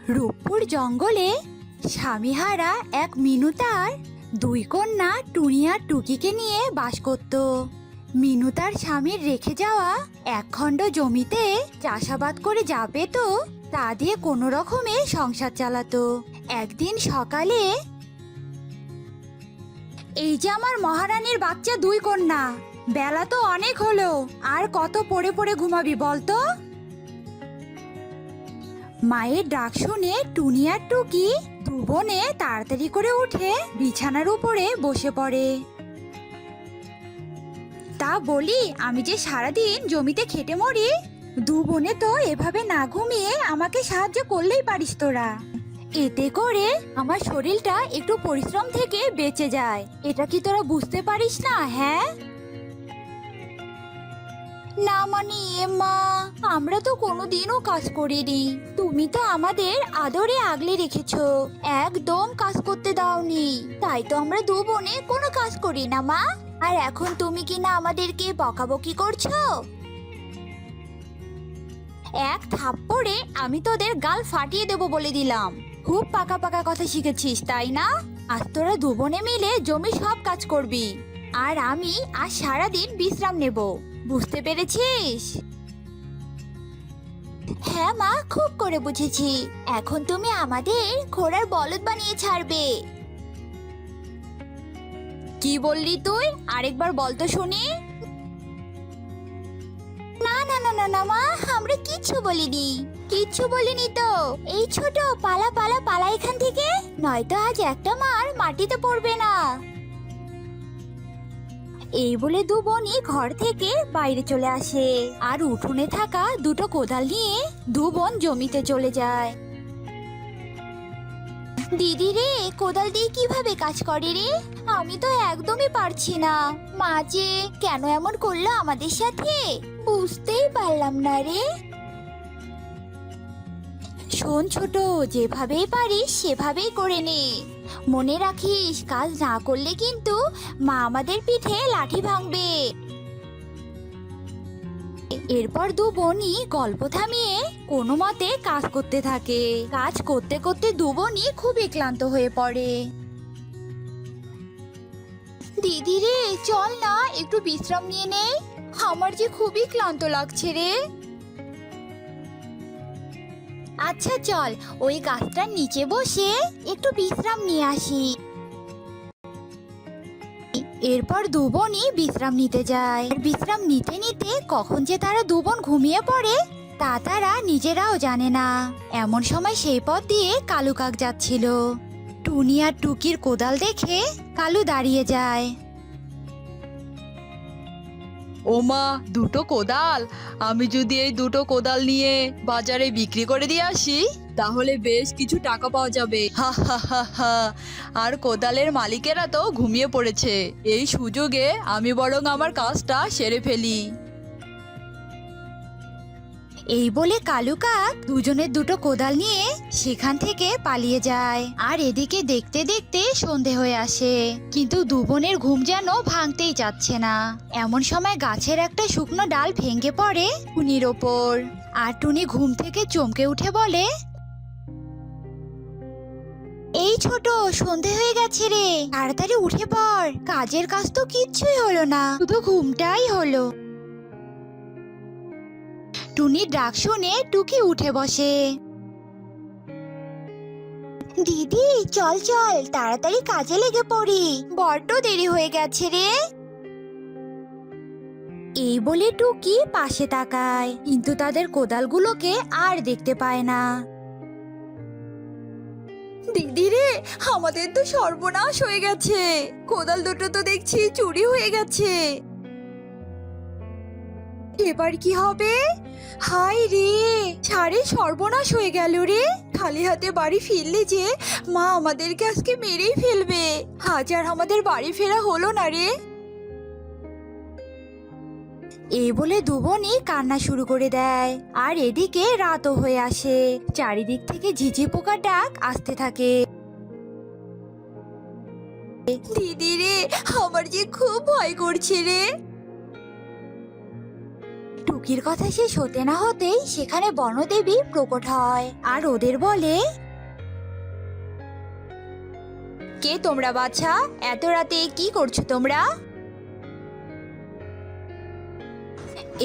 রূপপুর জঙ্গলে স্বামীহারা এক মিনু তার দুই কন্যা টুনি আর টুকিকে নিয়ে বাস করত। মিনু তার স্বামীর রেখে যাওয়া একখণ্ড জমিতে চাষাবাদ করে যা পেত তা দিয়ে কোনো রকমে সংসার চালাতো। একদিন সকালে, এই যে আমার মহারানীর বাচ্চা দুই কন্যা, বেলা তো অনেক হলো, আর কত পড়ে পড়ে ঘুমাবি বলতো? মায়ের ডাক শুনে টুনি আর টুকি দু বোনে তাড়াতাড়ি করে উঠে বিছানার উপরে বসে পড়ে। তা বলি, আমি যে সারাদিন জমিতে খেটে মরি, দু বোনে তো এভাবে না ঘুমিয়ে আমাকে সাহায্য করলেই পারিস তোরা। এতে করে আমার শরীরটা একটু পরিশ্রম থেকে বেঁচে যায়। এটা কি তোরা বুঝতে পারিস না? হ্যাঁ না মানে মা, আমরা তো কোনোদিনও কাজ করিনি। তুমি তো আমাদের আদরে আগলে রেখেছো, একদম কাজ করতে দাওনি। তাই তো আমরা দু বোনে কোনো কাজ করি না মা। আর এখন তুমি কি না আমাদেরকে বকাবকি করছো? এক থাপ্পড়ে আমি তোদের গাল ফাটিয়ে দেবো বলে দিলাম। খুব পাকা পাকা কথা শিখেছিস তাই না? আজ তোরা দু বোনে মিলে জমি সব কাজ করবি, আর আমি আজ সারাদিন বিশ্রাম নেব। বুঝতে পেরেছিস? হ্যাঁ মা, খুব করে বুঝেছি। এখন তুমি আমাদের ঘোড়ার বলদ বানিয়ে ছাড়বে। কি বললি তুই? আরেকবার বল তো শুনি। না না না না না মা, আমরা কিচ্ছু বলিনি। কিচ্ছু বলিনি তো। এই ছোট, পালা পালা পালা এখান থেকে, নয়তো আজ একটা মার মাটিতে পড়বে না। এই বলে দু বোনই ঘর থেকে বাইরে চলে আসে, আর উঠোনে থাকা দুটো কোদাল নিয়ে দু বোন জমিতে চলে যায়। দিদি রে, কোদাল দিয়ে কিভাবে কাজ করে রে? আমি তো একদমই পারছি না। মা যে কেন এমন করলো আমাদের সাথে, বুঝতেই পারলাম না রে। শোন ছোট, যেভাবেই পারিস সেভাবেই করে নে। মনে রাখিস, কাজ না করলে কিন্তু মা আমাদের পিঠে লাঠি ভাঙবে। এরপর দু বোনই গল্প থামিয়ে কোনো মতে কাজ করতে থাকে। কাজ করতে করতে দু বোনই খুবই ক্লান্ত হয়ে পড়ে। দিদি রে, চল না একটু বিশ্রাম নিয়ে নে। আমার যে খুবই ক্লান্ত লাগছে রে। আচ্ছা চল, ওই গাছটার নিচে বসে একটু বিশ্রাম নিয়ে আসি। এরপর দু বোনই বিশ্রাম নিতে যায়। বিশ্রাম নিতে নিতে কখন যে তারা দু বোন ঘুমিয়ে পড়ে তা তারা নিজেরাও জানে না। এমন সময় সেই পথ দিয়ে কালু কাক যাচ্ছিল। টুনি আর টুকির কোদাল দেখে কালু দাঁড়িয়ে যায়। ওমা, দুটো কোদাল! আমি যদি এই দুটো কোদাল নিয়ে বাজারে বিক্রি করে দিয়ে আসি, তাহলে বেশ কিছু টাকা পাওয়া যাবে। হা হা হা হা। আর কোদালের মালিকেরা তো ঘুমিয়ে পড়েছে। এই সুযোগে আমি বরং আমার কাজটা সেরে ফেলি। এই বলে কালু কাক দুজনের দুটো কোদাল নিয়ে সেখান থেকে পালিয়ে যায়। আর এদিকে দেখতে দেখতে সন্ধে হয়ে আসে, কিন্তু দু বোনের ঘুম যেন ভাঙতেই চাচ্ছে না। এমন সময় গাছের একটা শুকনো ডাল ভেঙে পড়ে টুনির ওপর। আর টুনি ঘুম থেকে চমকে উঠে বলে, এই ছোট, সন্ধে হয়ে গেছে রে, তাড়াতাড়ি উঠে পড়। কাজের কাজ তো কিচ্ছুই হলো না, শুধু ঘুমটাই হলো। টুনির ডাক শুনে টুকি উঠে বসে। দিদি চল চল, তাড়াতাড়ি কাজে লেগে পড়ি, বড্ড দেরি হয়ে গেছে রে। এই বলে টুকি পাশে তাকায়, কিন্তু তাদের কোদালগুলোকে আর দেখতে পায় না। দিদি রে, আমাদের তো সর্বনাশ হয়ে গেছে। কোদাল দুটো তো দেখছি চুরি হয়ে গেছে। এবার কি হবে? হায় রে, সারে সর্বনাশ হয়ে গেল রে। খালি হাতে বাড়ি ফিরলে যে মা আমাদেরকে আজকে মেরেই ফেলবে। আজ আর আমাদের বাড়ি ফেরা হলো না রে। এই বলে দু বোনই কান্না শুরু করে দেয়। আর এদিকে রাতও হয়ে আসে, চারিদিক থেকে ঝিঝি পোকার ডাক আসতে থাকে। দিদি রে, আমার যে খুব ভয় করছে রে। টুকির কথা শেষ হতে না হতেই সেখানে বনদেবী প্রকট হয় আর ওদের বলে, কে তোমরা বাছা? এত রাতে কি করছো তোমরা?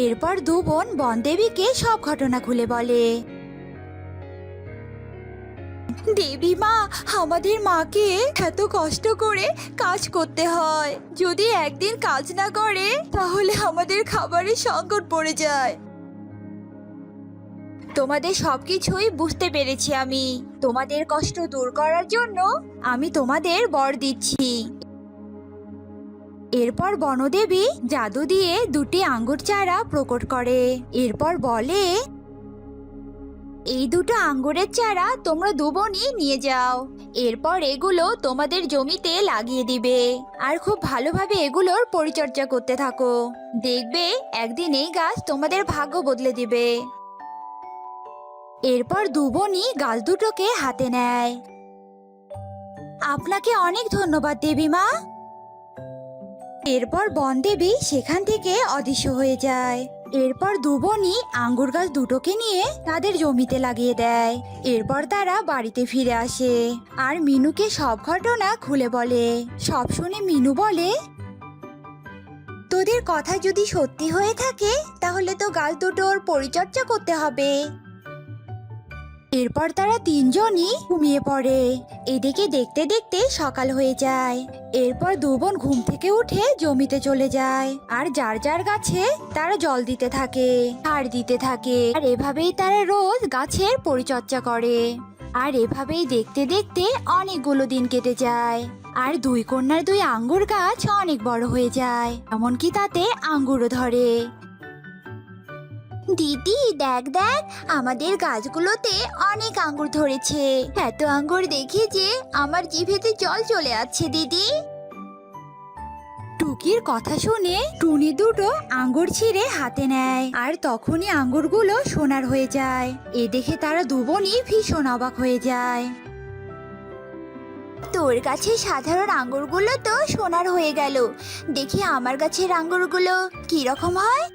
এরপর দু বোন বনদেবীকে সব ঘটনা খুলে বলে। দেবী মা, আমাদের মাকে এত কষ্ট করে কাজ করতে হয়, যদি একদিন কাজ না করে তাহলে আমাদের খাবারের সংকট পড়ে যায়। তোমাদের সবকিছুই বুঝতে পেরেছি আমি। তোমাদের কষ্ট দূর করার জন্য আমি তোমাদের বর দিচ্ছি। এরপর বনদেবী জাদু দিয়ে দুটি আঙ্গুর চারা প্রকট করে। এরপর বলে, এই দুটো আঙ্গুরের চারা তোমরা দু বোনই নিয়ে যাও। এরপর এগুলো তোমাদের জমিতে লাগিয়ে দিবে আর খুব ভালোভাবে এগুলোর পরিচর্যা করতে থাকো। দেখবে একদিন এই গাছ তোমাদের ভাগ্য বদলে দিবে। এরপর দু বোনই গাছ দুটোকে হাতে নেয়। আপনাকে অনেক ধন্যবাদ দেবী মা। এরপর বনদেবী সেখান থেকে অদৃশ্য হয়ে যায়। এরপর দু বোনই আঙ্গুর গাছ দুটোকে নিয়ে তাদের জমিতে লাগিয়ে দেয়। এরপর তারা বাড়িতে ফিরে আসে আর মিনুকে সব ঘটনা খুলে বলে। সব শুনে মিনু বলে, তোদের কথা যদি সত্যি হয়ে থাকে তাহলে তো গাছ দুটোর পরিচর্যা করতে হবে। এরপর তারা তিনজনই ঘুমিয়ে পড়ে। এদিকে দেখতে দেখতে সকাল হয়ে যায়। এরপর দু বোন ঘুম থেকে উঠে জমিতে চলে যায় আর যার যার গাছে তারা জল দিতে থাকে, সার দিতে থাকে। আর এভাবেই তারা রোজ গাছের পরিচর্যা করে। আর এভাবেই দেখতে দেখতে অনেকগুলো দিন কেটে যায়। আর দুই কন্যার দুই আঙ্গুর গাছ অনেক বড় হয়ে যায়, এমনকি তাতে আঙ্গুরও ধরে। দিদি দেখ দেখ, আমাদের গাছগুলোতে অনেক আঙ্গুর ধরেছে। এত আঙ্গুর দেখে যে আমার জিভেতে জল চলে আসছে দিদি। টুকির কথা শুনে টুনি দুটো আঙ্গুর ছিঁড়ে হাতে নেয় আর তখনই আঙ্গুরগুলো সোনার হয়ে যায়। এ দেখে তারা দু বোনই ভীষণ অবাক হয়ে যায়। তোর কাছে সাধারণ আঙ্গুরগুলো তো সোনার হয়ে গেল, দেখি আমার গাছের আঙ্গুরগুলো কি রকম হয়।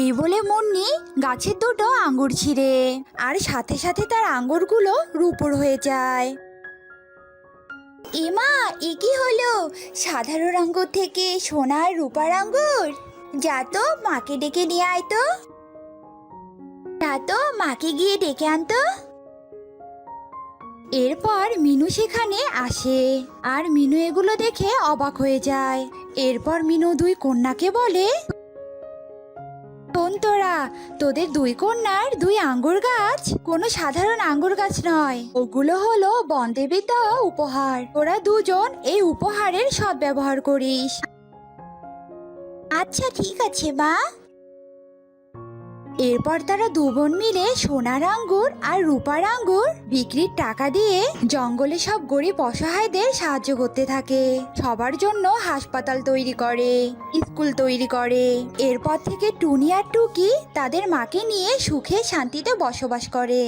এই বলে মুন্নি গাছের দুটো আঙ্গুর ছিঁড়ে আর সাথে সাথে তার আঙ্গুরগুলো রূপোর হয়ে যায়। এমা, এ কি হলো? সাধারণ আঙ্গুর থেকে সোনার রূপার আঙ্গুর? যা তো মাকে ডেকে নিয়ে আয় তো। যা তো মাকে গিয়ে ডেকে আনতো। এরপর মিনু সেখানে আসে আর মিনু এগুলো দেখে অবাক হয়ে যায়। এরপর মিনু দুই কন্যাকে বলে, শোন তোরা, তোদের দুই কন্যার দুই আঙ্গুর গাছ কোনো সাধারণ আঙ্গুর গাছ নয়, ওগুলো হলো বনদেবীর দেওয়া উপহার। তোরা দুজন এই উপহারের সৎ ব্যবহার করিস। আচ্ছা ঠিক আছে মা। এরপর তারা দু বোন মিলে সোনার আঙ্গুর আর রূপার আঙ্গুর বিক্রির টাকা দিয়ে জঙ্গলে সব গরিব অসহায়দের সাহায্য করতে থাকে। সবার জন্য হাসপাতাল তৈরি করে, স্কুল তৈরি করে। এরপর থেকে টুনি আর টুকি তাদের মাকে নিয়ে সুখে শান্তিতে বসবাস করে।